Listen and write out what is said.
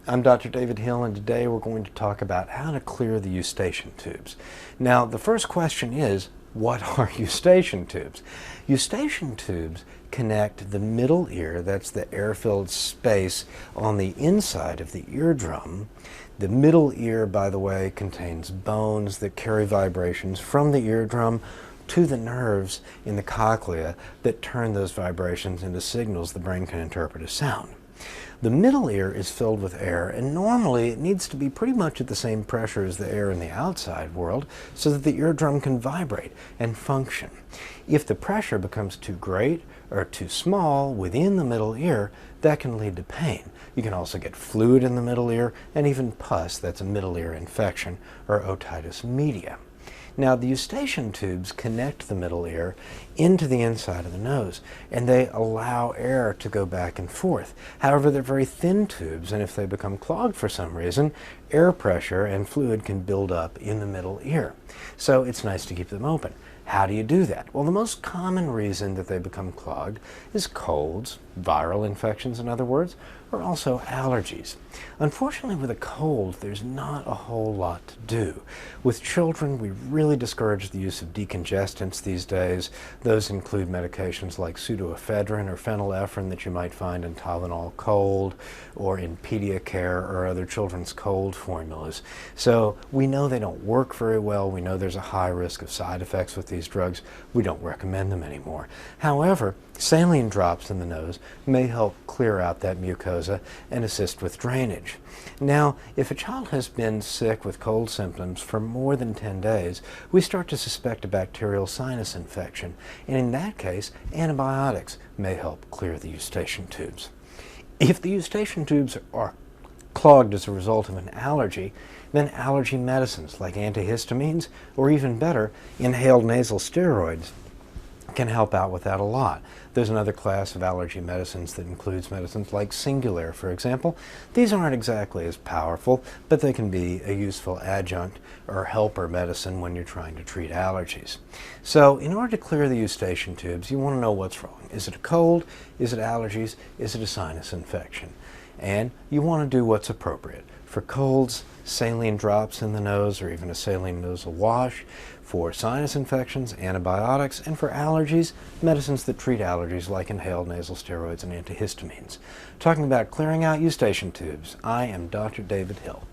I'm Dr. David Hill, and today we're going to talk about how to clear the eustachian tubes. Now, the first question is, what are eustachian tubes? Eustachian tubes connect the middle ear, that's the air-filled space on the inside of the eardrum. The middle ear, by the way, contains bones that carry vibrations from the eardrum to the nerves in the cochlea that turn those vibrations into signals the brain can interpret as sound. The middle ear is filled with air, and normally it needs to be pretty much at the same pressure as the air in the outside world so that the eardrum can vibrate and function. If the pressure becomes too great or too small within the middle ear, that can lead to pain. You can also get fluid in the middle ear and even pus, that's a middle ear infection, or otitis media. Now, the eustachian tubes connect the middle ear into the inside of the nose, and they allow air to go back and forth. However, they're very thin tubes, and if they become clogged for some reason, air pressure and fluid can build up in the middle ear. So it's nice to keep them open. How do you do that? Well, the most common reason that they become clogged is colds, viral infections in other words, or also allergies. Unfortunately, with a cold, there's not a whole lot to do. With children, we really discourage the use of decongestants these days. Those include medications like pseudoephedrine or phenylephrine that you might find in Tylenol Cold or in Pediacare or other children's cold formulas. So we know they don't work very well. We know there's a high risk of side effects with these drugs. We don't recommend them anymore. However, saline drops in the nose may help clear out that mucosa and assist with drainage. Now, if a child has been sick with cold symptoms for more than 10 days, we start to suspect a bacterial sinus infection, and in that case, antibiotics may help clear the eustachian tubes. If the eustachian tubes are clogged as a result of an allergy, then allergy medicines like antihistamines, or even better, inhaled nasal steroids, can help out with that a lot. There's another class of allergy medicines that includes medicines like Singulair, for example. These aren't exactly as powerful, but they can be a useful adjunct or helper medicine when you're trying to treat allergies. So in order to clear the eustachian tubes, you want to know what's wrong. Is it a cold? Is it allergies? Is it a sinus infection? And you want to do what's appropriate. For colds, saline drops in the nose or even a saline nasal wash. For sinus infections, antibiotics, and for allergies, medicines that treat allergies like inhaled nasal steroids and antihistamines. Talking about clearing out eustachian tubes, I am Dr. David Hill.